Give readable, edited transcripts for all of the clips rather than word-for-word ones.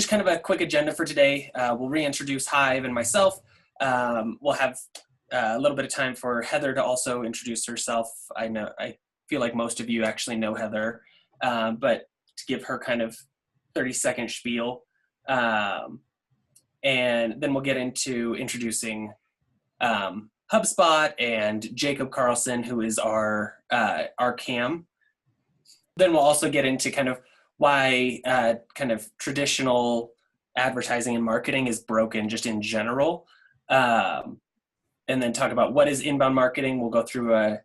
just kind of a quick agenda for today. We'll reintroduce Hive and myself. We'll have a little bit of time for Heather to also introduce herself. I feel like most of you actually know Heather, but to give her kind of 30-second spiel. And then we'll get into introducing HubSpot and Jacob Carlson, who is our CAM. Then we'll also get into kind of why kind of traditional advertising and marketing is broken just in general. And then talk about what is inbound marketing. We'll go through a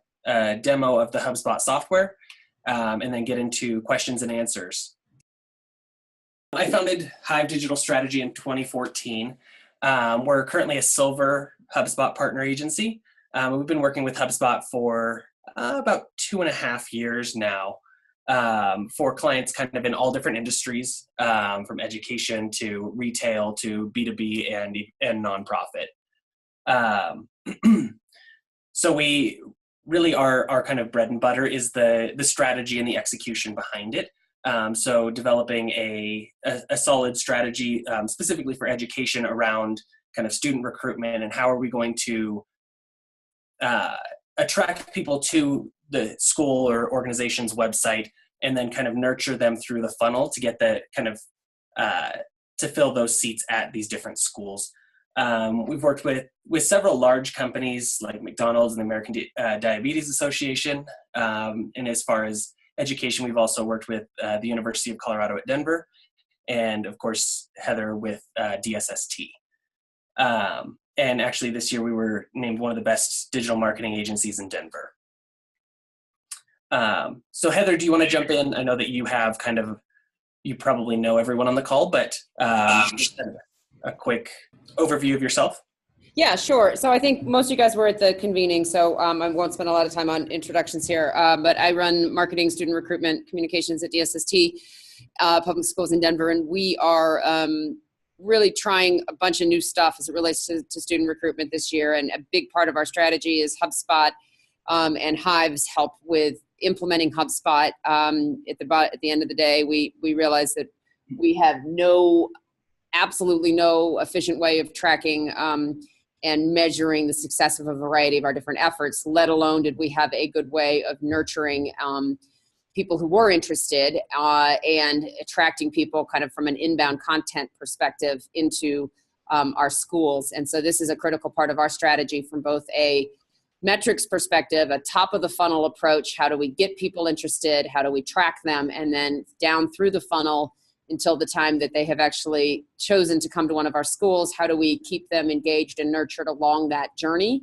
demo of the HubSpot software, and then get into questions and answers. I founded Hive Digital Strategy in 2014. We're currently a silver HubSpot partner agency. We've been working with HubSpot for about 2.5 years now, for clients kind of in all different industries, from education to retail to B2B and nonprofit. So we really our kind of bread and butter is the strategy and the execution behind it. So developing a solid strategy specifically for education around kind of student recruitment and how are we going to attract people to the school or organization's website and then kind of nurture them through the funnel to get the kind of to fill those seats at these different schools. We've worked with several large companies like McDonald's and the American Diabetes Association. And as far as education, we've also worked with the University of Colorado at Denver, and of course, Heather with DSST. And actually this year we were named one of the best digital marketing agencies in Denver. So Heather, do you want to jump in? I know that you have you probably know everyone on the call, but just a quick overview of yourself. Yeah, sure. So I think most of you guys were at the convening, so I won't spend a lot of time on introductions here, but I run marketing, student recruitment, communications at DSST, public schools in Denver, and we are really trying a bunch of new stuff as it relates to student recruitment this year, and a big part of our strategy is HubSpot and Hive's help with implementing HubSpot. At the end of the day, we realized that we have absolutely no efficient way of tracking and measuring the success of a variety of our different efforts, let alone did we have a good way of nurturing people who were interested and attracting people kind of from an inbound content perspective into our schools. And so this is a critical part of our strategy from both a metrics perspective, a top of the funnel approach. How do we get people interested? How do we track them? And then down through the funnel until the time that they have actually chosen to come to one of our schools, how do we keep them engaged and nurtured along that journey?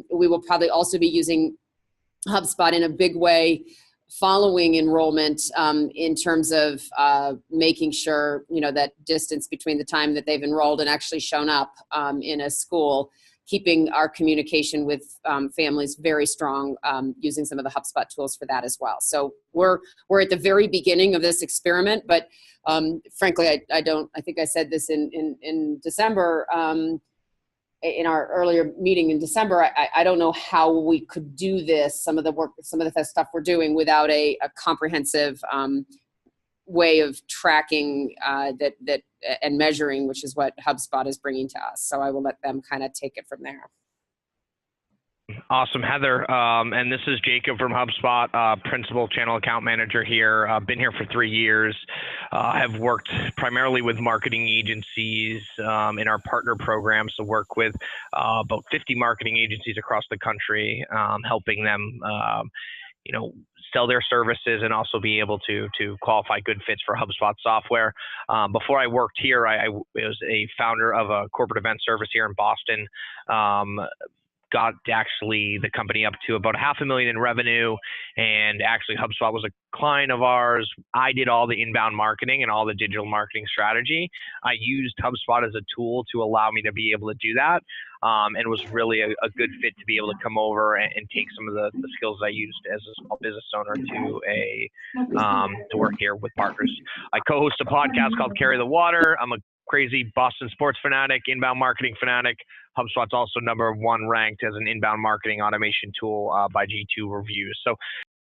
We will probably also be using HubSpot in a big way following enrollment in terms of making sure, that distance between the time that they've enrolled and actually shown up in a school, keeping our communication with families very strong, using some of the HubSpot tools for that as well. So we're at the very beginning of this experiment, but frankly, I think I said this in December, in our earlier meeting in December, I don't know how we could do this, some of the stuff we're doing without a comprehensive way of tracking that and measuring, which is what HubSpot is bringing to us. So I will let them kind of take it from there. Awesome, Heather. And this is Jacob from HubSpot, Principal Channel Account Manager here. I've been here for 3 years. Have worked primarily with marketing agencies in our partner program. So work with about 50 marketing agencies across the country, helping them, sell their services and also be able to qualify good fits for HubSpot software. Before I worked here, I was a founder of a corporate event service here in Boston. Got actually the company up to about $500,000 in revenue, and actually HubSpot was a client of ours. I did all the inbound marketing and all the digital marketing strategy. I used HubSpot as a tool to allow me to be able to do that, and was really a good fit to be able to come over and take some of the skills I used as a small business owner to work here with partners. I co-host a podcast called Carry the Water. I'm a crazy Boston sports fanatic, inbound marketing fanatic. HubSpot's also #1 ranked as an inbound marketing automation tool by G2 reviews. So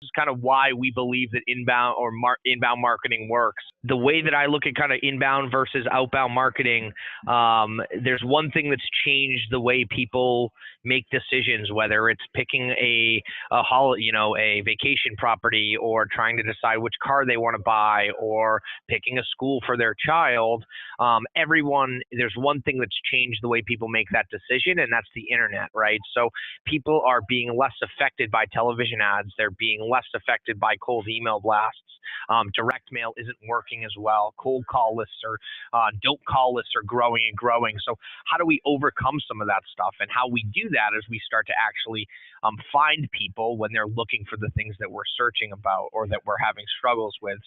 this is kind of why we believe that inbound marketing works. the way that I look at kind of inbound versus outbound marketing, there's one thing that's changed the way people make decisions, whether it's picking a vacation property, or trying to decide which car they want to buy, or picking a school for their child. There's one thing that's changed the way people make that decision, and that's the internet, right? So people are being less affected by television ads. They're being less affected by cold email blasts. Direct mail isn't working as well. Cold call lists or don't call lists are growing and growing. So how do we overcome some of that stuff? And how we do that is we start to actually find people when they're looking for the things that we're searching about or that we're having struggles with.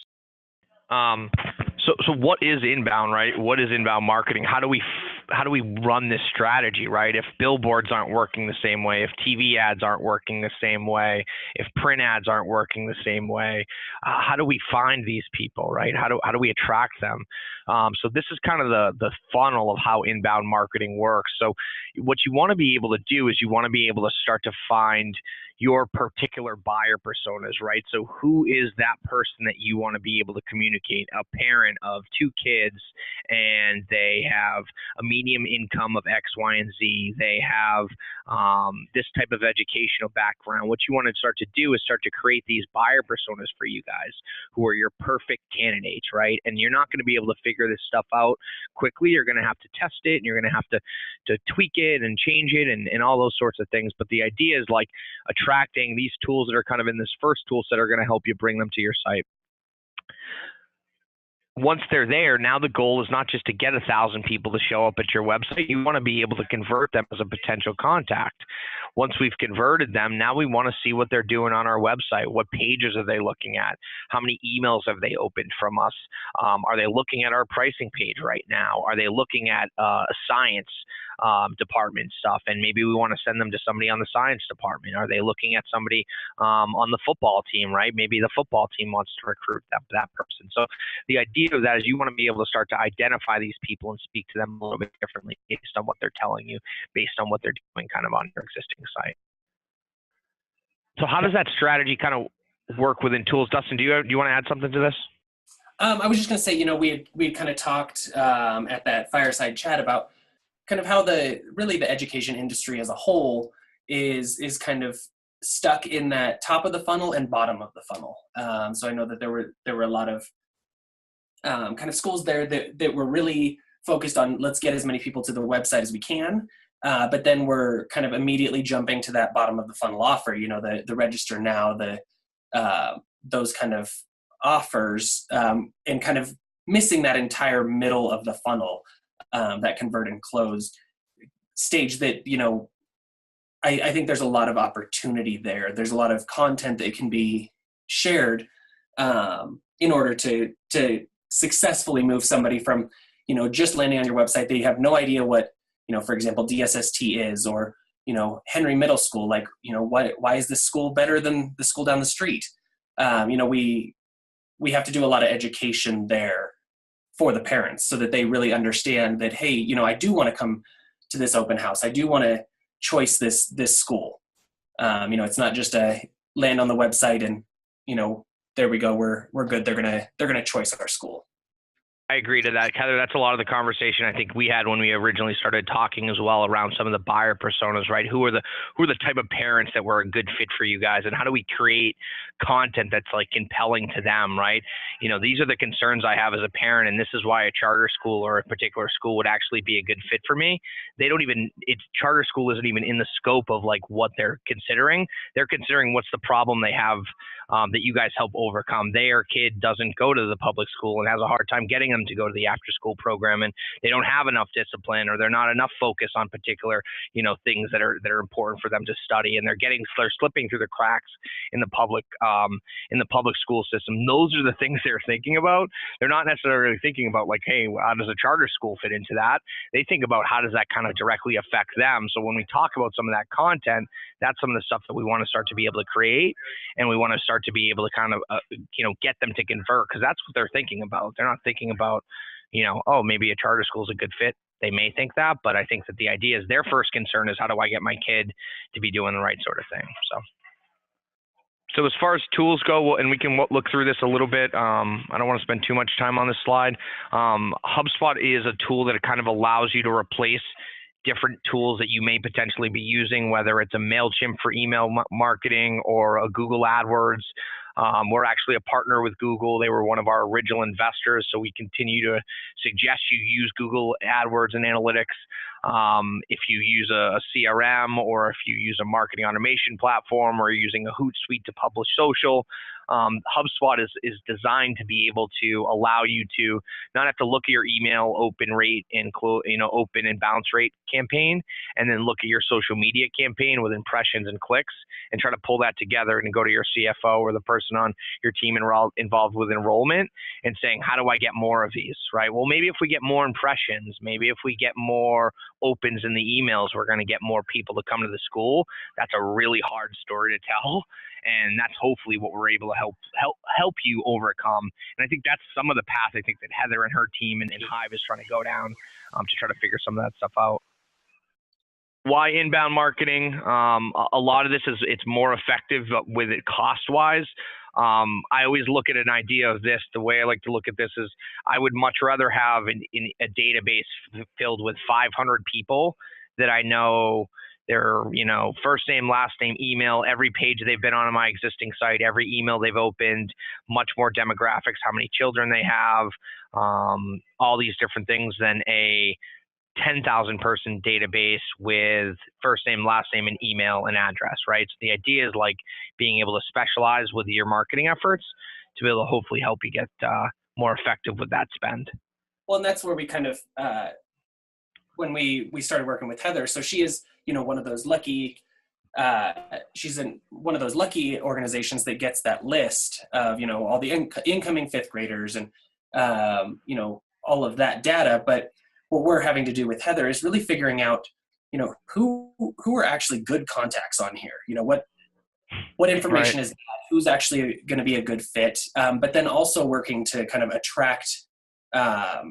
So what is inbound, right? What is inbound marketing? How do we run this strategy, right? If billboards aren't working the same way, if TV ads aren't working the same way, if print ads aren't working the same way, how do we find these people, right? How do we attract them? So this is kind of the funnel of how inbound marketing works. So what you want to be able to do is you want to be able to start to find your particular buyer personas, right? So who is that person that you want to be able to communicate? A parent of 2 kids, and they have a medium income of X, Y, and Z. They have this type of educational background. What you want to start to do is start to create these buyer personas for you guys who are your perfect candidates, right? And you're not going to be able to figure this stuff out quickly. You're going to have to test it, and you're going to have to tweak it and change it and all those sorts of things. But the idea is like attracting these tools that are kind of in this first tool set are going to help you bring them to your site. Once they're there, now the goal is not just to get 1,000 people to show up at your website. You want to be able to convert them as a potential contact. Once we've converted them, now we want to see what they're doing on our website. What pages are they looking at? How many emails have they opened from us? Are they looking at our pricing page right now? Are they looking at science department stuff? And maybe we want to send them to somebody on the science department. Are they looking at somebody on the football team, right? Maybe the football team wants to recruit that person. So the idea of that is you want to be able to start to identify these people and speak to them a little bit differently based on what they're telling you, based on what they're doing kind of on your existing site. So how does that strategy kind of work within tools? Dustin, do you want to add something to this? I was just going to say, we had kind of talked at that fireside chat about kind of how the education industry as a whole is kind of stuck in that top of the funnel and bottom of the funnel. So I know that there were a lot of kind of schools there that were really focused on let's get as many people to the website as we can. But then we're kind of immediately jumping to that bottom of the funnel offer, the register now, those kind of offers, and kind of missing that entire middle of the funnel, that convert and close stage that, I think there's a lot of opportunity there. There's a lot of content that can be shared in order to successfully move somebody from, just landing on your website. They have no idea what, for example, DSST is, or, Henry Middle School, like, why is this school better than the school down the street? We have to do a lot of education there for the parents so that they really understand that, hey, I do want to come to this open house. I do want to choice this school. It's not just a land on the website and, there we go. We're good. They're gonna choice our school. I agree to that, Heather. That's a lot of the conversation I think we had when we originally started talking as well around some of the buyer personas, right? Who are the type of parents that were a good fit for you guys, and how do we create content that's like compelling to them, right? These are the concerns I have as a parent, and this is why a charter school or a particular school would actually be a good fit for me. Charter school isn't even in the scope of like what they're considering. They're considering what's the problem they have that you guys help overcome. Their kid doesn't go to the public school and has a hard time getting them to go to the after school program, and they don't have enough discipline, or they're not enough focus on particular things that are important for them to study, and they're slipping through the cracks in the public school system. Those are the things they're thinking about. They're not necessarily thinking about like, hey, how does a charter school fit into that? They think about how does that kind of directly affect them. So when we talk about some of that content, that's some of the stuff that we want to start to be able to create, and we want to start to be able to kind of get them to convert, because that's what they're thinking about. They're not thinking about oh, maybe a charter school is a good fit. They may think that, but I think that the idea is their first concern is how do I get my kid to be doing the right sort of thing. So So as far as tools go, and we can look through this a little bit. I don't want to spend too much time on this slide. HubSpot is a tool that kind of allows you to replace different tools that you may potentially be using, whether it's a MailChimp for email marketing or a Google AdWords. We're actually a partner with Google. They were one of our original investors, so we continue to suggest you use Google AdWords and analytics. If you use a CRM, or if you use a marketing automation platform, or you're using a Hootsuite to publish social, HubSpot is designed to be able to allow you to not have to look at your email open rate and open and bounce rate campaign, and then look at your social media campaign with impressions and clicks, and try to pull that together and go to your CFO or the person on your team involved with enrollment and saying, how do I get more of these, right? Well, maybe if we get more impressions, maybe if we get more opens in the emails, we're going to get more people to come to the school. That's a really hard story to tell. And that's hopefully what we're able to help you overcome. And I think that's some of the path I think that Heather and her team and Hive is trying to go down to try to figure some of that stuff out. Why inbound marketing? A lot of this is it's more effective with it cost-wise. I always look at an idea of this. The way I like to look at this is I would much rather have a database filled with 500 people that I know their first name, last name, email, every page they've been on my existing site, every email they've opened, much more demographics, how many children they have, all these different things than a 10,000 person database with first name, last name, and email and address, right? So the idea is like being able to specialize with your marketing efforts to be able to hopefully help you get more effective with that spend. Well, and that's where we kind of, when we started working with Heather, so she is, one of those lucky, she's in one of those lucky organizations that gets that list of, all the incoming fifth graders and, all of that data. But what we're having to do with Heather is really figuring out, who are actually good contacts on here. What information is that? Who's actually going to be a good fit? But then also working to kind of attract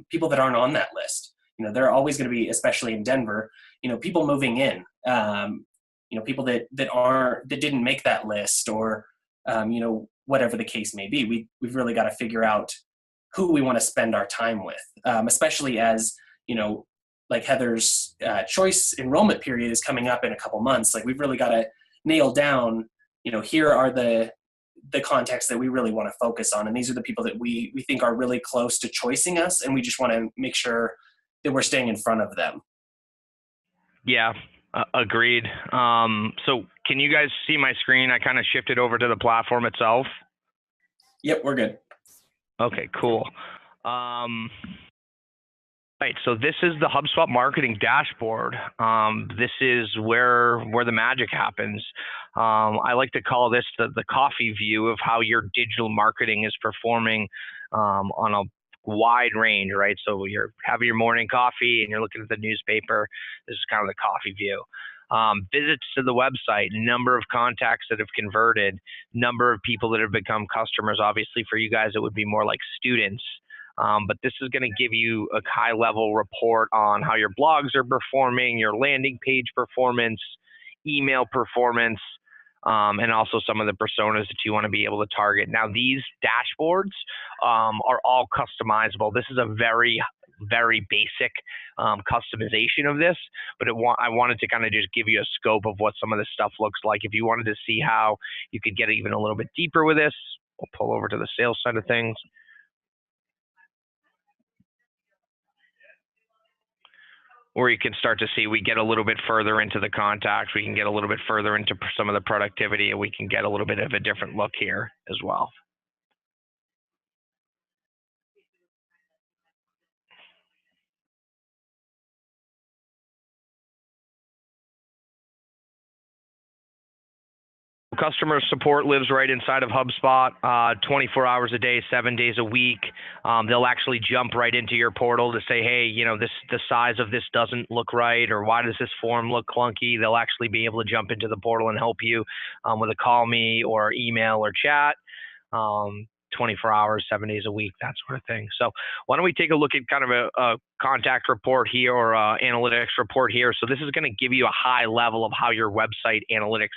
people that aren't on that list. There are always going to be, especially in Denver, people moving in. People that didn't make that list, or whatever the case may be. We've really got to figure out who we want to spend our time with, especially as like Heather's choice enrollment period is coming up in a couple months. Like, we've really got to nail down, here are the contacts that we really want to focus on. And these are the people that we think are really close to choosing us. And we just want to make sure that we're staying in front of them. Yeah, agreed. So can you guys see my screen? I kind of shifted over to the platform itself. Yep, we're good. Okay, cool. Right, so this is the HubSpot marketing dashboard. This is where the magic happens. I like to call this the coffee view of how your digital marketing is performing on a wide range, right? So you're having your morning coffee and you're looking at the newspaper. This is kind of the coffee view. Visits to the website, number of contacts that have converted, number of people that have become customers. Obviously for you guys, it would be more like students. But this is going to give you a high-level report on how your blogs are performing, your landing page performance, email performance, and also some of the personas that you want to be able to target. Now, these dashboards are all customizable. This is a very, very basic customization of this, but I wanted to kind of just give you a scope of what some of this stuff looks like. If you wanted to see how you could get even a little bit deeper with this, we'll pull over to the sales side of things. Or you can start to see we get a little bit further into the contacts, we can get a little bit further into some of the productivity, and we can get a little bit of a different look here as well. Customer support lives right inside of HubSpot, 24 hours a day, 7 days a week. They'll actually jump right into your portal to say, hey, the size of this doesn't look right, or why does this form look clunky? They'll actually be able to jump into the portal and help you with a call me or email or chat. 24 hours, 7 days a week, that sort of thing. So why don't we take a look at kind of a contact report here, or analytics report here. So this is going to give you a high level of how your website analytics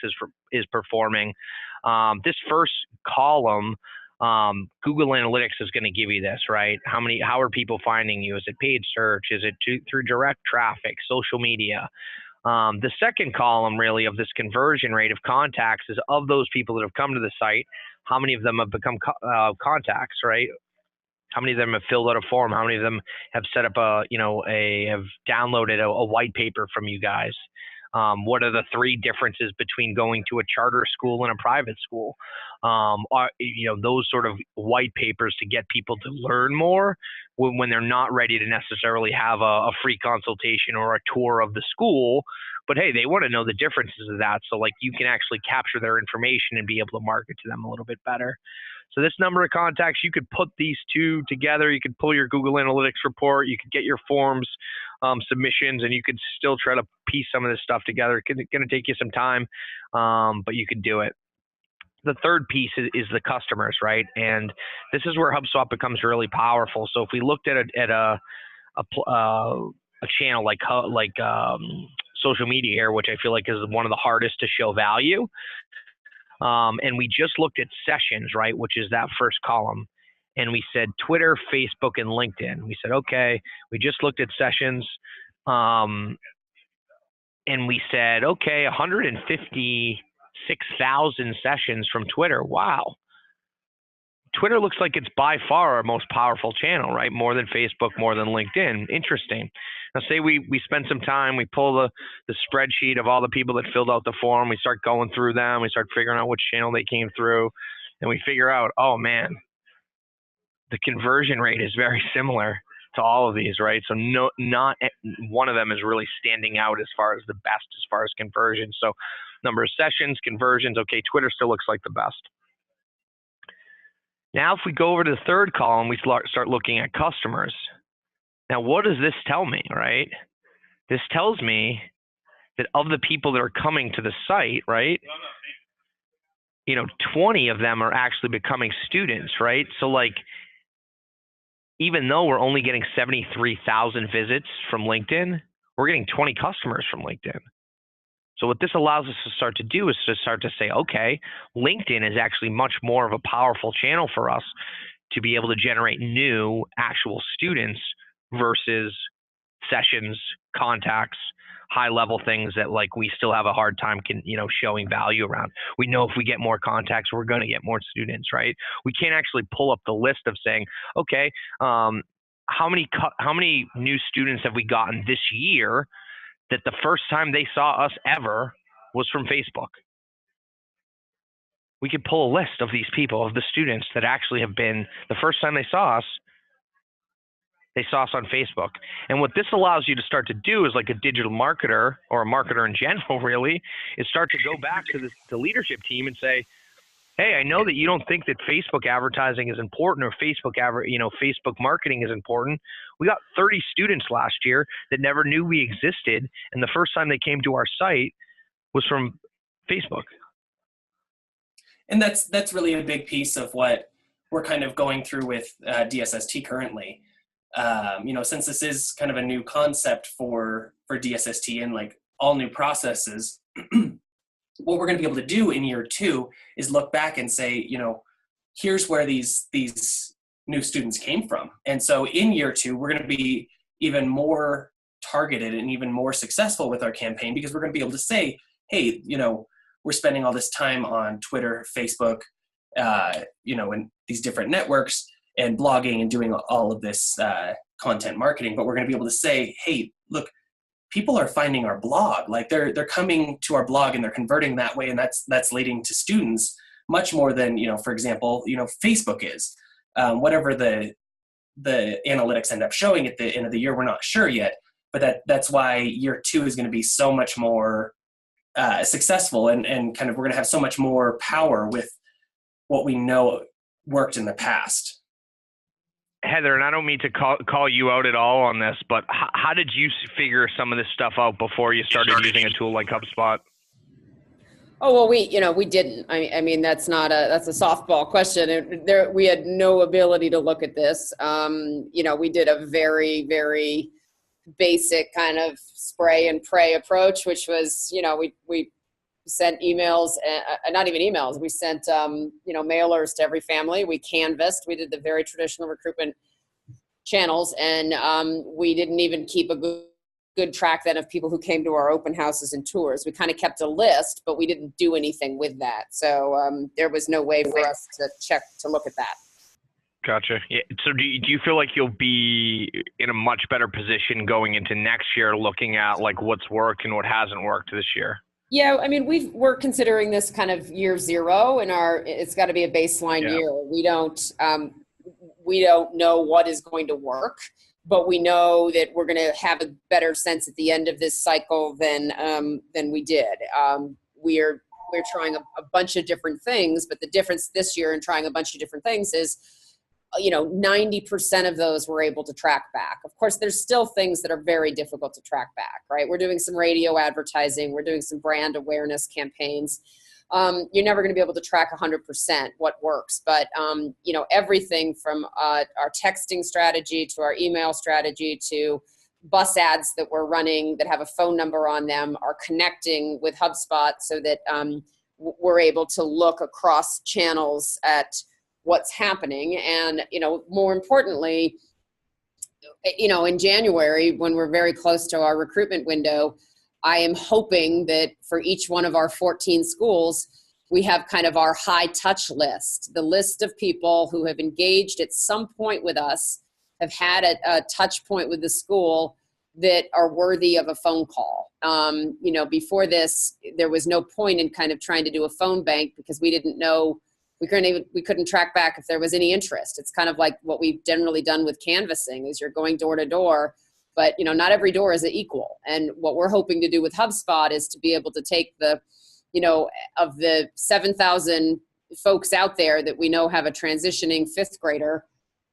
is performing. This first column, Google Analytics is going to give you this, right? How are people finding you? Is it paid search? Is it through direct traffic, social media? The second column really of this conversion rate of contacts is of those people that have come to the site, how many of them have become contacts, right? How many of them have filled out a form? How many of them have set up have downloaded a white paper from you guys? What are the three differences between going to a charter school and a private school? Those sort of white papers to get people to learn more when they're not ready to necessarily have a free consultation or a tour of the school. But hey, they want to know the differences of that. So like you can actually capture their information and be able to market to them a little bit better. So this number of contacts, you could put these two together. You could pull your Google Analytics report. You could get your forms submissions, and you could still try to piece some of this stuff together. It's going to take you some time, but you could do it. The third piece is the customers, right? And this is where HubSpot becomes really powerful. So if we looked at a channel like social media here, which I feel like is one of the hardest to show value, and we just looked at sessions, right, which is that first column, and we said Twitter, Facebook, and LinkedIn. We said, okay, we just looked at sessions, and we said, okay, 156,000 sessions from Twitter. Wow. Twitter looks like it's by far our most powerful channel, right? More than Facebook, more than LinkedIn. Interesting. Now, say we spend some time, we pull the spreadsheet of all the people that filled out the form, we start going through them, we start figuring out which channel they came through, and we figure out, oh man, the conversion rate is very similar to all of these, right? So not one of them is really standing out as far as the best as far as conversion. So number of sessions, conversions, okay, Twitter still looks like the best. Now, if we go over to the third column, we start looking at customers. Now, what does this tell me, right? This tells me that of the people that are coming to the site, right, 20 of them are actually becoming students, right? So like, even though we're only getting 73,000 visits from LinkedIn, we're getting 20 customers from LinkedIn. So what this allows us to start to do is to start to say, okay, LinkedIn is actually much more of a powerful channel for us to be able to generate new actual students versus sessions, contacts, high level things that like we still have a hard time showing value around. We know if we get more contacts, we're going to get more students, right? We can't actually pull up the list of saying, okay, how many new students have we gotten this year that the first time they saw us ever was from Facebook? We could pull a list of these people, of the students that actually have been, the first time they saw us on Facebook. And what this allows you to start to do is, like a digital marketer or a marketer in general really, is start to go back to the leadership team and say, hey, I know that you don't think that Facebook advertising is important or Facebook marketing is important. We got 30 students last year that never knew we existed, and the first time they came to our site was from Facebook. And that's really a big piece of what we're kind of going through with DSST currently. Since this is kind of a new concept for DSST and like all new processes, what we're going to be able to do in year 2 is look back and say, here's where these new students came from. And so in year 2, we're going to be even more targeted and even more successful with our campaign, because we're going to be able to say, hey, we're spending all this time on Twitter, Facebook, and these different networks and blogging and doing all of this content marketing. But we're going to be able to say, hey, look, people are finding our blog. Like they're coming to our blog and they're converting that way, and that's leading to students much more than for example Facebook is. Whatever the analytics end up showing at the end of the year, we're not sure yet. But that's why year 2 is going to be so much more successful, and kind of we're going to have so much more power with what we know worked in the past. Heather, and I don't mean to call you out at all on this, but how did you figure some of this stuff out before you started using a tool like HubSpot? Oh, well, we didn't. I mean, that's a softball question. We had no ability to look at this. We did a very, very basic kind of spray and pray approach, which was, we sent emails, not even emails. We sent, mailers to every family. We canvassed. We did the very traditional recruitment channels, and we didn't even keep a good track then of people who came to our open houses and tours. We kind of kept a list, but we didn't do anything with that. So there was no way for us to look at that. Gotcha. Yeah. So do you feel like you'll be in a much better position going into next year, looking at like what's worked and what hasn't worked this year? Yeah, I mean, we're considering this kind of year zero, and it's got to be a baseline year. We don't know what is going to work, but we know that we're going to have a better sense at the end of this cycle than we did. We're trying a bunch of different things, but the difference this year in trying a bunch of different things is, 90% of those we're able to track back. Of course, there's still things that are very difficult to track back, right? We're doing some radio advertising. We're doing some brand awareness campaigns. You're never going to be able to track 100% what works, but, everything from our texting strategy to our email strategy to bus ads that we're running that have a phone number on them are connecting with HubSpot so that we're able to look across channels at what's happening. And, more importantly, in January, when we're very close to our recruitment window, I am hoping that for each one of our 14 schools, we have kind of our high touch list, the list of people who have engaged at some point with us, have had a touch point with the school that are worthy of a phone call. Before this, there was no point in kind of trying to do a phone bank because we didn't know. We couldn't track back if there was any interest. It's kind of like what we've generally done with canvassing is you're going door to door, but not every door is equal. And what we're hoping to do with HubSpot is to be able to take the, of the 7,000 folks out there that we know have a transitioning fifth grader,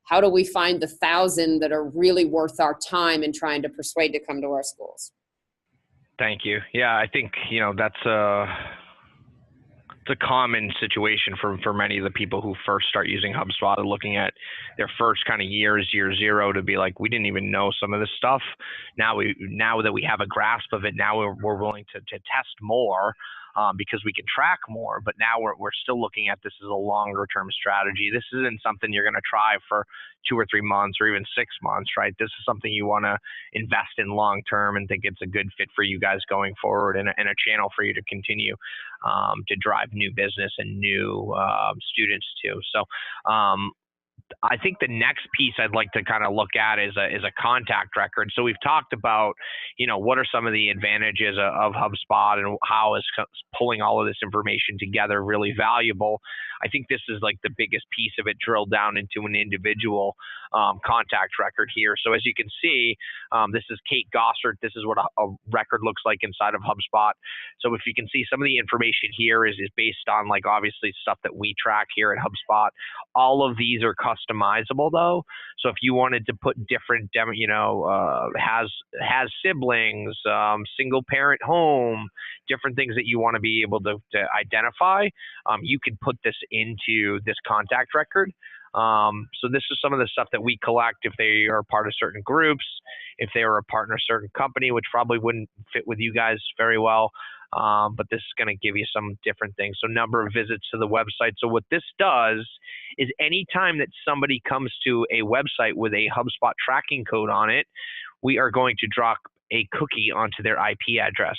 how do we find the 1,000 that are really worth our time in trying to persuade to come to our schools? Thank you. Yeah, I think, that's it's a common situation for many of the people who first start using HubSpot and looking at their first kind of year zero to be like, we didn't even know some of this stuff. Now that we have a grasp of it, now we're willing to test more because we can track more. But now we're still looking at this as a longer term strategy. This isn't something you're going to try for 2 or 3 months or even 6 months, right? This is something you want to invest in long term and think it's a good fit for you guys going forward and a channel for you to continue to drive new business and new students too. So I think the next piece I'd like to kind of look at is a contact record. So we've talked about, what are some of the advantages of HubSpot and how is pulling all of this information together really valuable. I think this is like the biggest piece of it drilled down into an individual contact record here. So as you can see, this is Kate Gossert. This is what a record looks like inside of HubSpot. So if you can see, some of the information here is based on like obviously stuff that we track here at HubSpot. All of these are customizable though. So if you wanted to put different, has siblings, single parent home, different things that you want to be able to identify, you could put this into this contact record. So this is some of the stuff that we collect if they are part of certain groups, if they are a partner of a certain company, which probably wouldn't fit with you guys very well. But this is going to give you some different things. So number of visits to the website. So what this does is anytime that somebody comes to a website with a HubSpot tracking code on it, we are going to drop a cookie onto their IP address.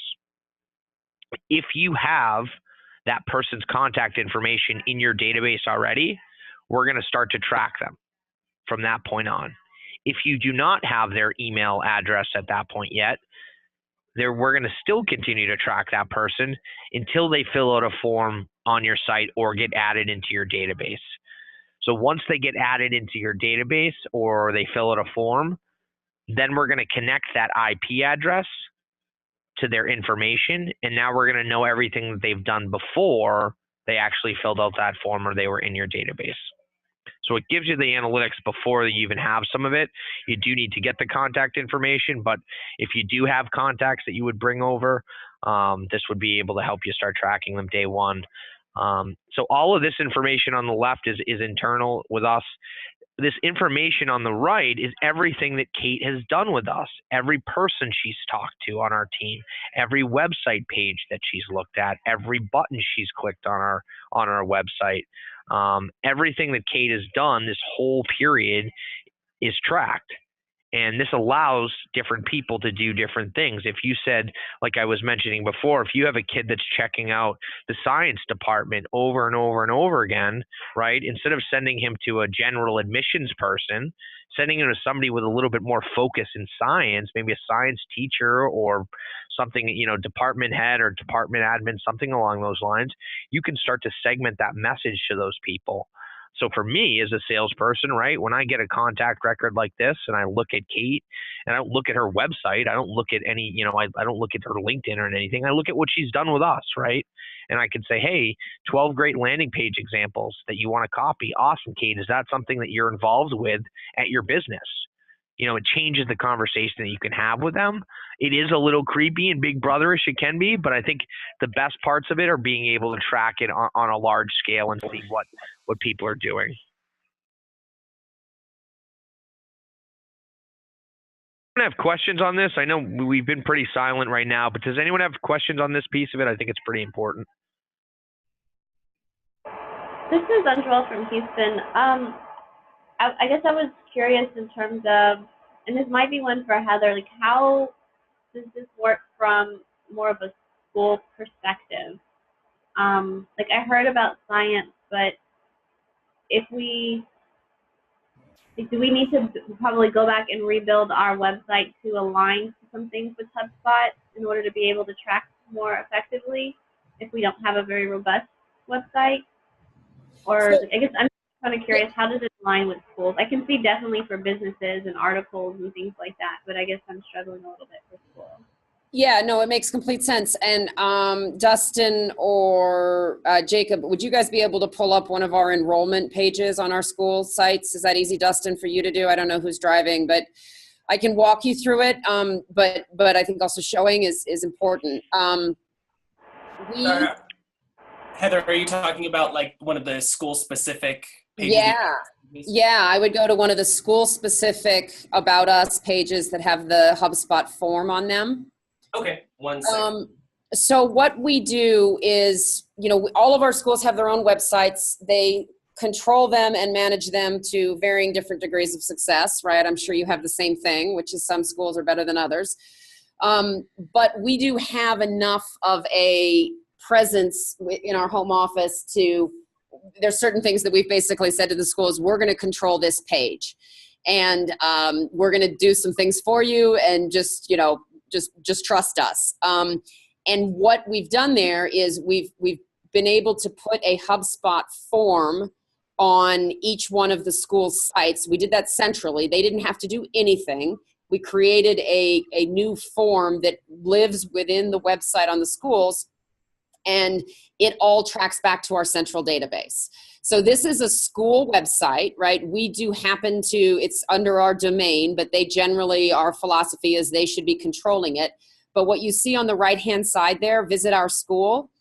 If you have that person's contact information in your database already, we're going to start to track them from that point on. If you do not have their email address at that point yet, we're going to still continue to track that person until they fill out a form on your site or get added into your database. So once they get added into your database or they fill out a form, then we're going to connect that IP address to their information. And now we're going to know everything that they've done before they actually filled out that form or they were in your database. So it gives you the analytics before you even have some of it. You do need to get the contact information, but if you do have contacts that you would bring over, this would be able to help you start tracking them day one. So all of this information on the left is internal with us. this information on the right is everything that Kate has done with us, every person she's talked to on our team, every website page that she's looked at, every button she's clicked on our website. Everything that Kate has done this whole period is tracked. And this allows different people to do different things. If you said, like I was mentioning before, if you have a kid that's checking out the science department over and over and over again, right, instead of sending him to a general admissions person, sending him to somebody with a little bit more focus in science, maybe a science teacher or something, department head or department admin, something along those lines, you can start to segment that message to those people. So for me as a salesperson, right, when I get a contact record like this and I look at Kate and I don't look at her website, I don't look at any, I don't look at her LinkedIn or anything. I look at what she's done with us, right? And I can say, hey, 12 great landing page examples that you want to copy. Awesome, Kate. Is that something that you're involved with at your business? It changes the conversation that you can have with them. It is a little creepy and big brotherish, it can be, but I think the best parts of it are being able to track it on a large scale and see what people are doing. Anyone have questions on this? I know we've been pretty silent right now, but does anyone have questions on this piece of it? I think it's pretty important. This is Anjal from Houston. I guess I was curious in terms of, and this might be one for Heather, like how does this work from more of a school perspective? Like I heard about science, but do we need to probably go back and rebuild our website to align to some things with HubSpot in order to be able to track more effectively if we don't have a very robust website? Or I guess I'm kind of curious, how does it align with schools? I can see definitely for businesses and articles and things like that, but I guess I'm struggling a little bit for schools. Yeah, no, it makes complete sense. And Dustin or Jacob, would you guys be able to pull up one of our enrollment pages on our school sites? Is that easy, Dustin, for you to do? I don't know who's driving, but I can walk you through it. But I think also showing is important. Heather, are you talking about like one of the school-specific pages? Yeah, I would go to one of the school-specific About Us pages that have the HubSpot form on them. Okay, one second. So what we do is, all of our schools have their own websites. They control them and manage them to varying different degrees of success, right? I'm sure you have the same thing, which is some schools are better than others. But we do have enough of a presence in our home office there's certain things that we've basically said to the schools, we're going to control this page and we're going to do some things for you and just trust us. And what we've done there is we've been able to put a HubSpot form on each one of the school sites. We did that centrally. They didn't have to do anything. We created a new form that lives within the website on the schools, and it all tracks back to our central database. So this is a school website, right? We do happen to, it's under our domain, but they generally, our philosophy is they should be controlling it. But what you see on the right-hand side there, visit our school,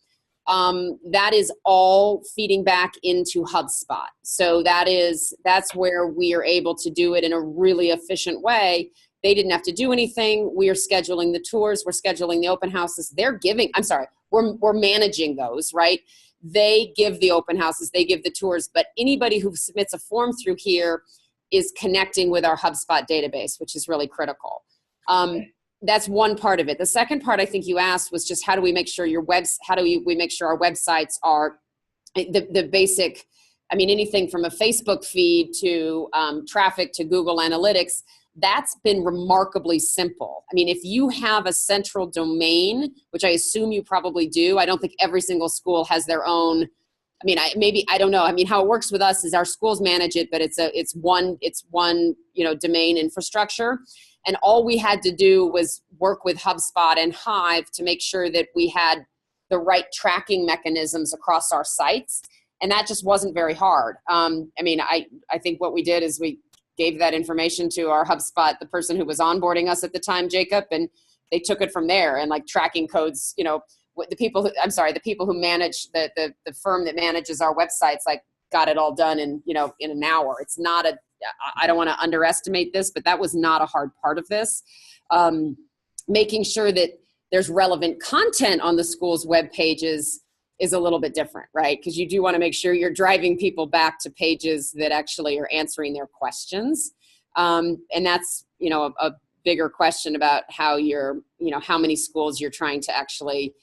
that is all feeding back into HubSpot. So that's where we are able to do it in a really efficient way. They didn't have to do anything. We are scheduling the tours. We're scheduling the open houses. We're managing those, right? They give the open houses, they give the tours, but anybody who submits a form through here is connecting with our HubSpot database, which is really critical. That's one part of it. The second part I think you asked was just how do we make sure we make sure our websites are the basic, anything from a Facebook feed to traffic to Google Analytics. That's been remarkably simple. If you have a central domain, which I assume you probably do, I don't think every single school has their own. I don't know. How it works with us is our schools manage it, but it's one domain infrastructure. And all we had to do was work with HubSpot and Hive to make sure that we had the right tracking mechanisms across our sites. And that just wasn't very hard. I think what we did is we gave that information to our HubSpot, the person who was onboarding us at the time, Jacob, and they took it from there. And like tracking codes, the people who manage the firm that manages our websites, like got it all done in, in an hour. It's not I don't want to underestimate this, but that was not a hard part of this. Making sure that there's relevant content on the school's web pages is a little bit different, right? Because you do want to make sure you're driving people back to pages that actually are answering their questions. And that's, a bigger question about how how many schools you're trying to actually,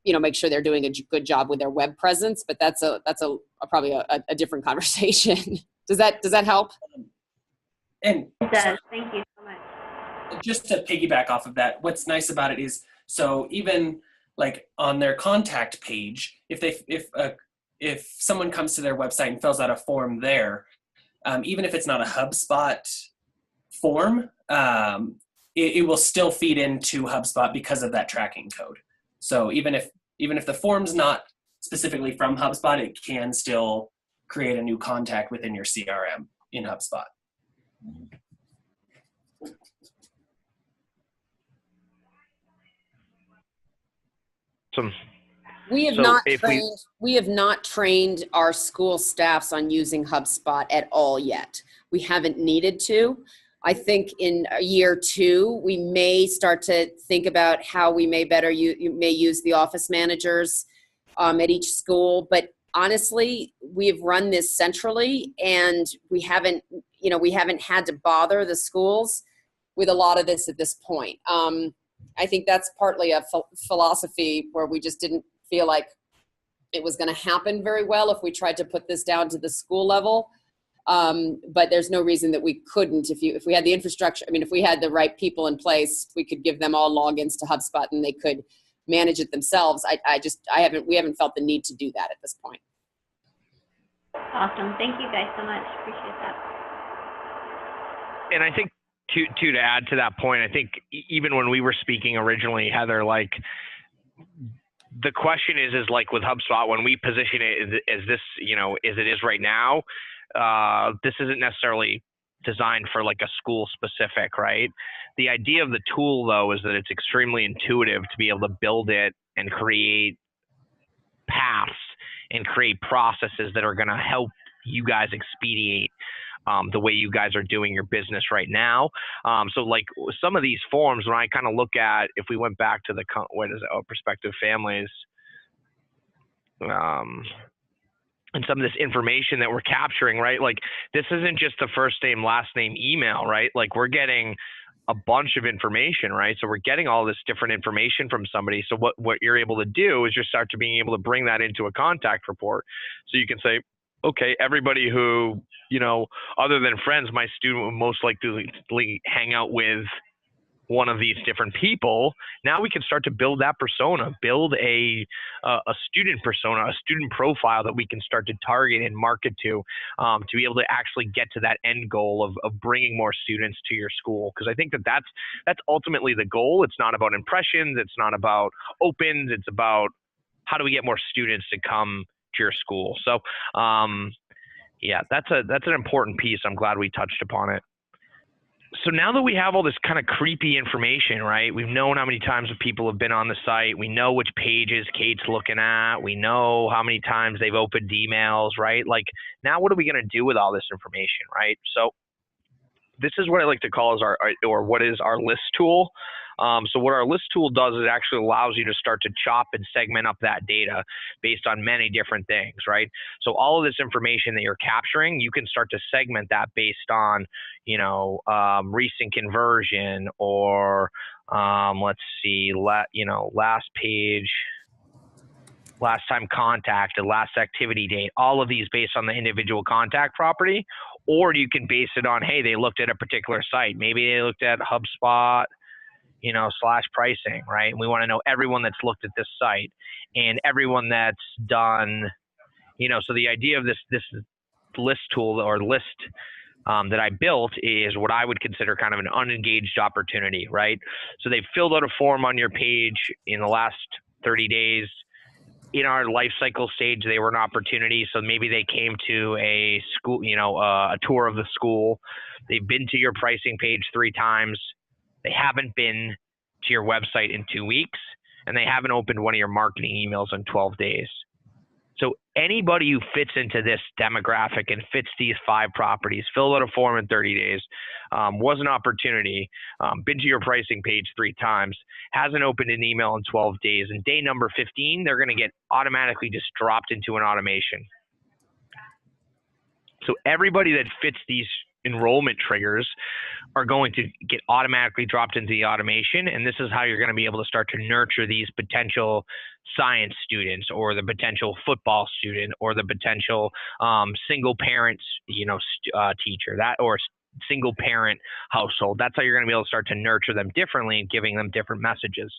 make sure they're doing a good job with their web presence. But that's probably a different conversation. Does that help? And It does. Thank you so much. just to piggyback off of that, what's nice about it is, so even like on their contact page, if someone comes to their website and fills out a form there, even if it's not a HubSpot form, it will still feed into HubSpot because of that tracking code. So even if the form's not specifically from HubSpot, it can still create a new contact within your CRM in HubSpot. We have not trained our school staffs on using HubSpot at all yet. We haven't needed to. I think in year 2, we may start to think about how we may use the office managers at each school. But honestly, we've run this centrally, and we haven't had to bother the schools with a lot of this at this point. I think that's partly a philosophy where we just didn't feel like it was going to happen very well if we tried to put this down to the school level. But there's no reason that we couldn't. If we had the infrastructure, if we had the right people in place, we could give them all logins to HubSpot and they could manage it themselves. We haven't felt the need to do that at this point. Awesome. Thank you guys so much. Appreciate that. And I think to add to that point, I think even when we were speaking originally, Heather, like the question is like with HubSpot, when we position it as this, as it is right now, this isn't necessarily designed for like a school specific, right? The idea of the tool though is that it's extremely intuitive to be able to build it and create paths and create processes that are going to help you guys expedite the way you guys are doing your business right now. So like some of these forms, when I kind of look at, if we went back to the, prospective families, and some of this information that we're capturing, right? Like this isn't just the first name, last name, email, right? Like we're getting a bunch of information, right? So we're getting all this different information from somebody. So what you're able to do is you start to being able to bring that into a contact report. So you can say, okay, everybody who, other than friends, my student would most likely hang out with one of these different people. Now we can start to build that persona, build a student persona, a student profile that we can start to target and market to be able to actually get to that end goal of bringing more students to your school. Because I think that's ultimately the goal. It's not about impressions. It's not about opens. It's about how do we get more students to come to your school. So yeah, that's an important piece. I'm glad we touched upon it. So now that we have all this kind of creepy information, right? We've known how many times people have been on the site. We know which pages Kate's looking at. We know how many times they've opened emails, right? Like now what are we going to do with all this information, right? So this is what I like to call as what is our list tool. So what our list tool does is it actually allows you to start to chop and segment up that data based on many different things, right? So all of this information that you're capturing, you can start to segment that based on, recent conversion or let's see, last page, last time contacted, last activity date, all of these based on the individual contact property. Or you can base it on, hey, they looked at a particular site. Maybe they looked at HubSpot, / pricing, right? And we want to know everyone that's looked at this site and everyone that's done, so the idea of this list tool or list that I built is what I would consider kind of an unengaged opportunity, right? So they filled out a form on your page in the last 30 days. In our life cycle stage, they were an opportunity. So maybe they came to a school, a tour of the school. They've been to your pricing page 3 times. They haven't been to your website in 2 weeks, and they haven't opened one of your marketing emails in 12 days. So anybody who fits into this demographic and fits these 5 properties, fill out a form in 30 days, was an opportunity, been to your pricing page 3 times, hasn't opened an email in 12 days, and day number 15, they're going to get automatically just dropped into an automation. So everybody that fits these enrollment triggers are going to get automatically dropped into the automation. And this is how you're going to be able to start to nurture these potential science students, or the potential football student, or the potential single parents, teacher, or single parent household. That's how you're going to be able to start to nurture them differently and giving them different messages.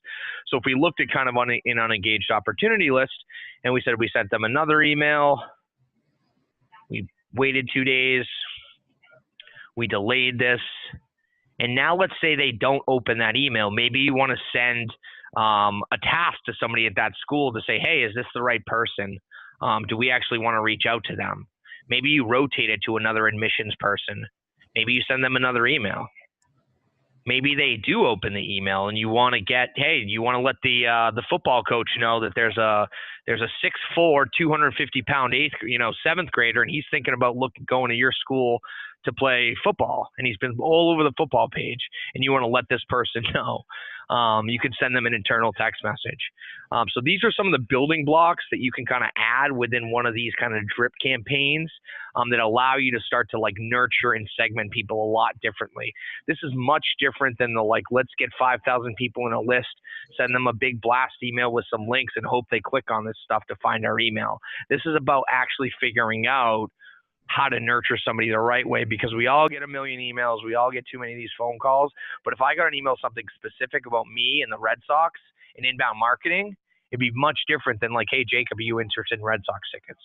So if we looked at kind of an unengaged opportunity list, and we said we sent them another email, we waited 2 days, we delayed this, and now let's say they don't open that email. Maybe you want to send a task to somebody at that school to say, hey, is this the right person? Do we actually want to reach out to them? Maybe you rotate it to another admissions person. Maybe you send them another email. Maybe they do open the email, and you want to you want to let the football coach know that there's a 6'4", 250-pound 7th grader, and he's thinking about going to your school to play football, and he's been all over the football page, and you want to let this person know. You can send them an internal text message. So these are some of the building blocks that you can kind of add within one of these kind of drip campaigns that allow you to start to nurture and segment people a lot differently. This is much different than the let's get 5,000 people in a list, send them a big blast email with some links and hope they click on this stuff to find our email. This is about actually figuring out how to nurture somebody the right way, because we all get a million emails. We all get too many of these phone calls. But if I got an email something specific about me and the Red Sox and inbound marketing, it'd be much different than hey, Jacob, are you interested in Red Sox tickets?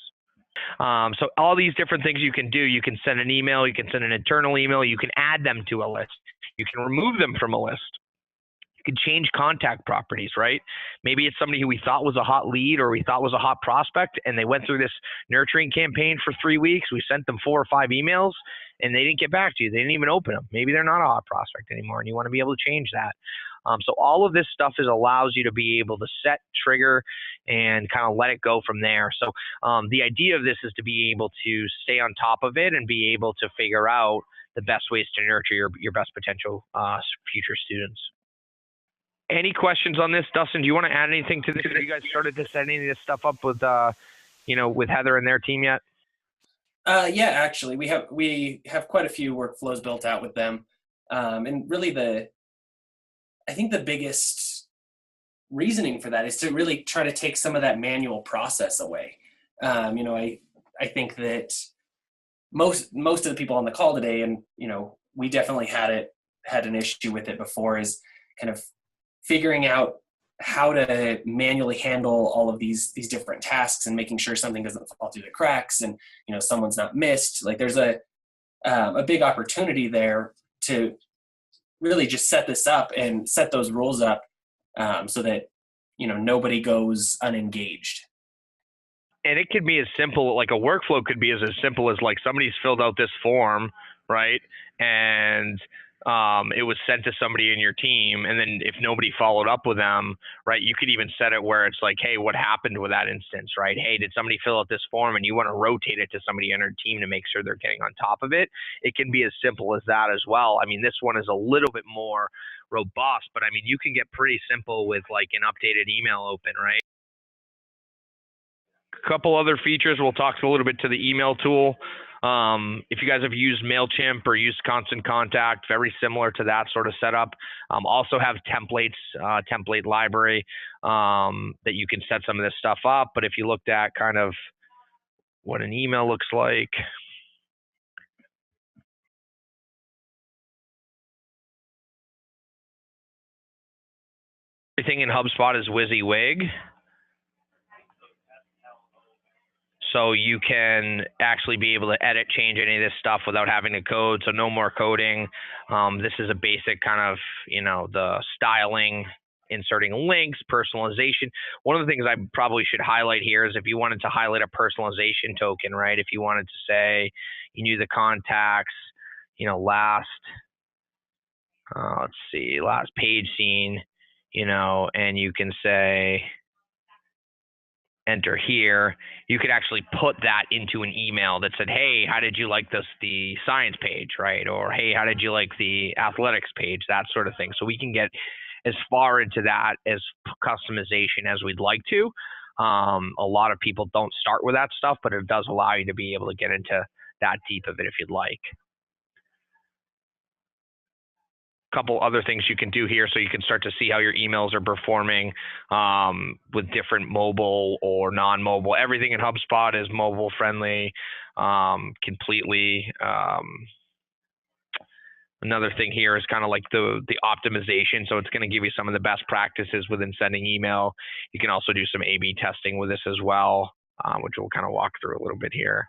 So all these different things you can do. You can send an email. You can send an internal email. You can add them to a list. You can remove them from a list. You can change contact properties, right? Maybe it's somebody who we thought was a hot lead, or we thought was a hot prospect, and they went through this nurturing campaign for 3 weeks. We sent them 4 or 5 emails, and they didn't get back to you. They didn't even open them. Maybe they're not a hot prospect anymore, and you want to be able to change that. So all of this stuff allows you to be able to set, trigger, and kind of let it go from there. So the idea of this is to be able to stay on top of it and be able to figure out the best ways to nurture your best potential future students. Any questions on this, Dustin? Do you want to add anything to this? Have you guys started to set any of this stuff up with, with Heather and their team yet? Yeah, actually, we have quite a few workflows built out with them, and really I think the biggest reasoning for that is to really try to take some of that manual process away. I think that most of the people on the call today, and we definitely had an issue with it before, is kind of figuring out how to manually handle all of these different tasks and making sure something doesn't fall through the cracks and someone's not missed. There's a big opportunity there to really just set this up and set those rules up so that nobody goes unengaged. And it could be as simple, a workflow could be as simple as somebody's filled out this form, right? And it was sent to somebody in your team, and then if nobody followed up with them, right, you could even set it where it's hey, what happened with that instance, right? Hey, did somebody fill out this form, and you want to rotate it to somebody in your team to make sure they're getting on top of it. It can be as simple as that as well. I mean, this one is a little bit more robust, but I mean, you can get pretty simple with an updated email open, right? A couple other features. We'll talk a little bit to the email tool. If you guys have used MailChimp or used Constant Contact, very similar to that sort of setup. Also have templates, template library that you can set some of this stuff up. But if you looked at kind of what an email looks like, everything in HubSpot is WYSIWYG. So you can actually be able to edit, change any of this stuff without having to code. So no more coding. This is a basic kind of, the styling, inserting links, personalization. One of the things I probably should highlight here is if you wanted to highlight a personalization token, right? If you wanted to say you knew the contacts, last page seen, and you can say, enter here, you could actually put that into an email that said, hey, how did you like the science page, right? Or, hey, how did you like the athletics page, that sort of thing. So we can get as far into that as customization as we'd like to. A lot of people don't start with that stuff, but it does allow you to be able to get into that deep of it if you'd like. Couple other things you can do here so you can start to see how your emails are performing with different mobile or non-mobile. Everything in HubSpot is mobile friendly completely. Another thing here is kind of like the optimization. So it's going to give you some of the best practices within sending email. You can also do some A/B testing with this as well, which we'll kind of walk through a little bit here.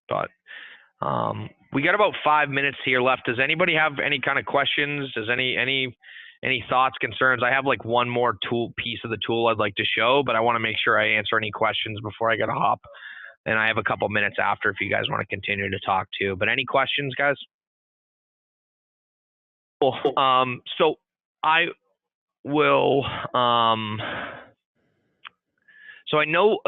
But we got about 5 minutes here left. Does anybody have any kind of questions? Does any thoughts, concerns? I have like one more piece of the tool I'd like to show, but I want to make sure I answer any questions before I got to hop. And I have a couple minutes after if you guys want to continue to talk too. But any questions, guys? Cool. So I will. So I know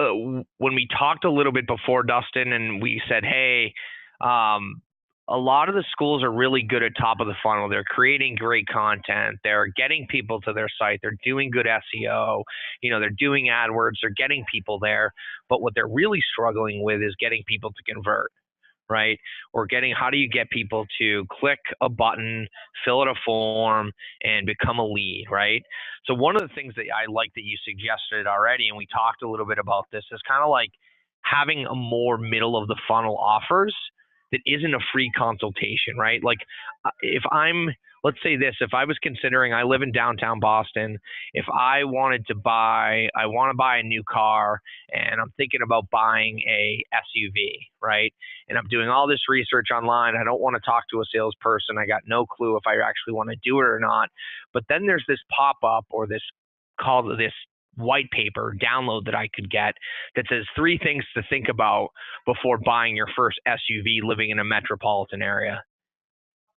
when we talked a little bit before, Dustin, and we said, hey, a lot of the schools are really good at top of the funnel. They're creating great content. They're getting people to their site. They're doing good SEO. They're doing AdWords. They're getting people there. But what they're really struggling with is getting people to convert, right? Or how do you get people to click a button, fill out a form, and become a lead, right? So one of the things that I like that you suggested already, and we talked a little bit about this, is kind of like having a more middle of the funnel offers that isn't a free consultation, right? Like let's say this, if I was considering, I live in downtown Boston, if I want to buy a new car and I'm thinking about buying a SUV, right? And I'm doing all this research online. I don't want to talk to a salesperson. I got no clue if I actually want to do it or not. But then there's this pop-up or this white paper download that I could get that says 3 things to think about before buying your first SUV living in a metropolitan area.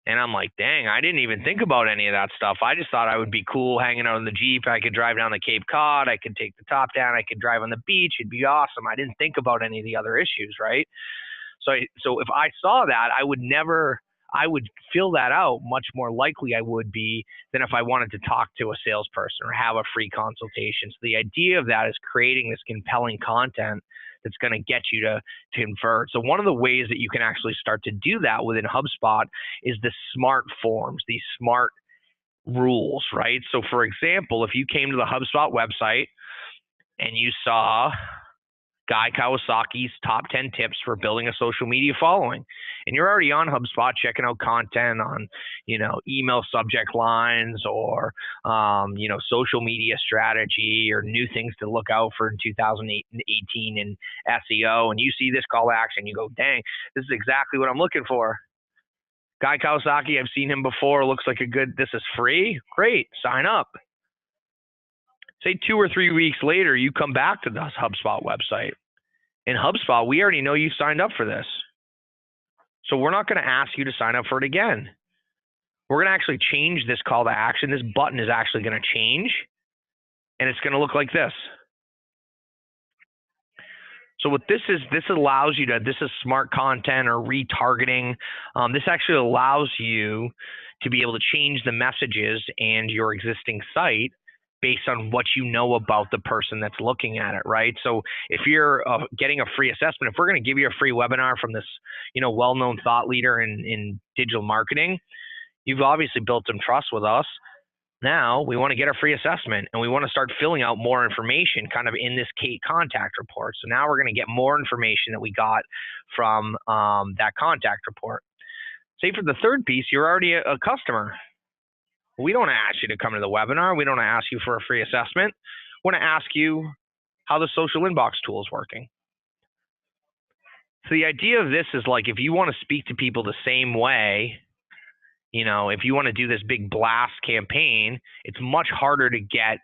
And I'm like, dang, I didn't even think about any of that stuff. I just thought I would be cool hanging out in the Jeep. I could drive down the Cape Cod. I could take the top down. I could drive on the beach. It'd be awesome. I didn't think about any of the other issues, right? So if I saw that, I would fill that out much more likely I would be than if I wanted to talk to a salesperson or have a free consultation. So the idea of that is creating this compelling content that's going to get you to convert. So one of the ways that you can actually start to do that within HubSpot is the smart forms, these smart rules, right? So for example, if you came to the HubSpot website and you saw Guy Kawasaki's top 10 tips for building a social media following, and you're already on HubSpot checking out content on, email subject lines or, social media strategy or new things to look out for in 2018 in SEO, and you see this call to action, you go, dang, this is exactly what I'm looking for. Guy Kawasaki, I've seen him before, looks like this is free, great, sign up. Say 2 or 3 weeks later, you come back to the HubSpot website. In HubSpot, we already know you signed up for this. So we're not going to ask you to sign up for it again. We're going to actually change this call to action. This button is actually going to change, and it's going to look like this. So what this allows you to, this is smart content or retargeting. This actually allows you to be able to change the messages and your existing site based on what you know about the person that's looking at it, right? So if you're getting a free assessment, if we're going to give you a free webinar from this, well-known thought leader in digital marketing, you've obviously built some trust with us. Now we want to get a free assessment and we want to start filling out more information kind of in this contact report. So now we're going to get more information that we got from that contact report. Say for the third piece, you're already a customer. We don't ask you to come to the webinar. We don't ask you for a free assessment. We want to ask you how the social inbox tool is working. So the idea of this is like if you want to speak to people the same way, if you want to do this big blast campaign, it's much harder to get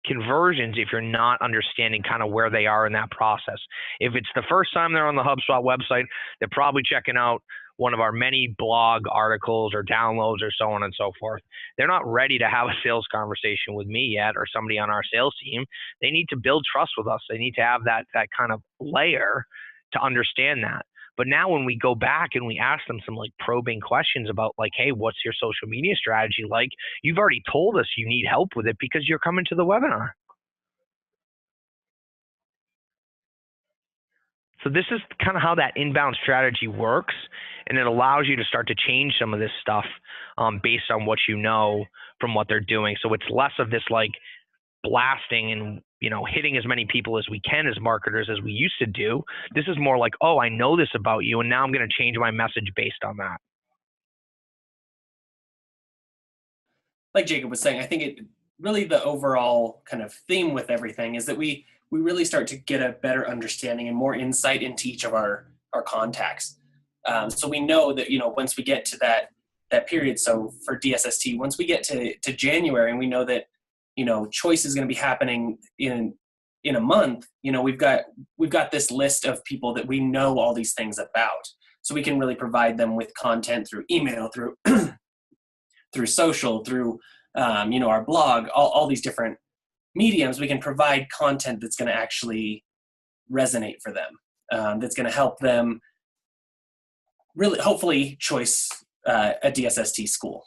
conversions if you're not understanding kind of where they are in that process. If it's the first time they're on the HubSpot website, they're probably checking out one of our many blog articles or downloads or so on and so forth. They're not ready to have a sales conversation with me yet or somebody on our sales team. They need to build trust with us. They need to have that kind of layer to understand that. But now when we go back and we ask them some like probing questions about like, hey, what's your social media strategy like? You've already told us you need help with it because you're coming to the webinar. So this is kind of how that inbound strategy works, and it allows you to start to change some of this stuff based on what you know from what they're doing. So it's less of this like blasting and hitting as many people as we can as marketers as we used to do. This is more like, oh, I know this about you, and now I'm going to change my message based on that. Like Jacob was saying, I think it really the overall kind of theme with everything is that we really start to get a better understanding and more insight into each of our contacts. So we know that, once we get to that period, so for DSST, once we get to January and we know that, choice is going to be happening in a month, we've got this list of people that we know all these things about. So we can really provide them with content through email, through through social, through our blog, all these different mediums. We can provide content that's going to actually resonate for them, that's going to help them really, hopefully, choice a DSST school.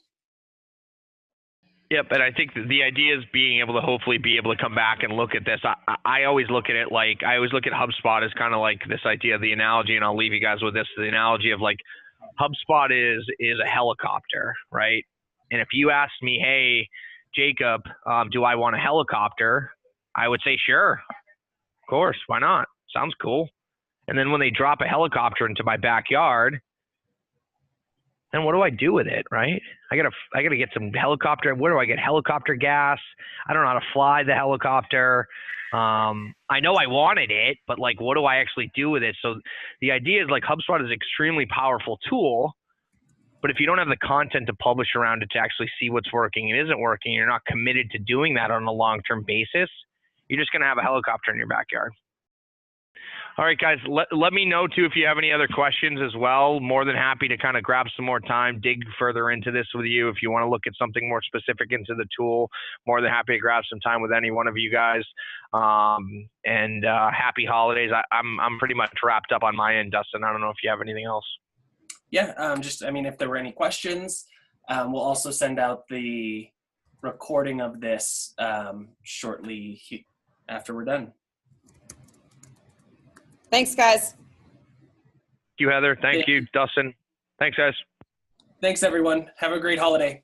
Yep, and I think the idea is being able to hopefully be able to come back and look at this. I always look at it like, I always look at HubSpot as kind of like this idea of the analogy, and I'll leave you guys with this, the analogy of like HubSpot is a helicopter, right? And if you asked me, hey, Jacob, do I want a helicopter? I would say, sure, of course, why not? Sounds cool. And then when they drop a helicopter into my backyard, then what do I do with it, right? I gotta get some helicopter. Where do I get helicopter gas? I don't know how to fly the helicopter. I know I wanted it, but like, what do I actually do with it? So the idea is like HubSpot is an extremely powerful tool, but if you don't have the content to publish around it to actually see what's working and isn't working, you're not committed to doing that on a long-term basis, you're just gonna have a helicopter in your backyard. All right, guys, let me know, too, if you have any other questions as well. More than happy to kind of grab some more time, dig further into this with you. If you want to look at something more specific into the tool, more than happy to grab some time with any one of you guys. And happy holidays. I'm pretty much wrapped up on my end, Dustin. I don't know if you have anything else. Yeah, if there were any questions, we'll also send out the recording of this shortly after we're done. Thanks, guys. Thank you, Heather. Thank you, Dustin. Thanks, guys. Thanks, everyone. Have a great holiday.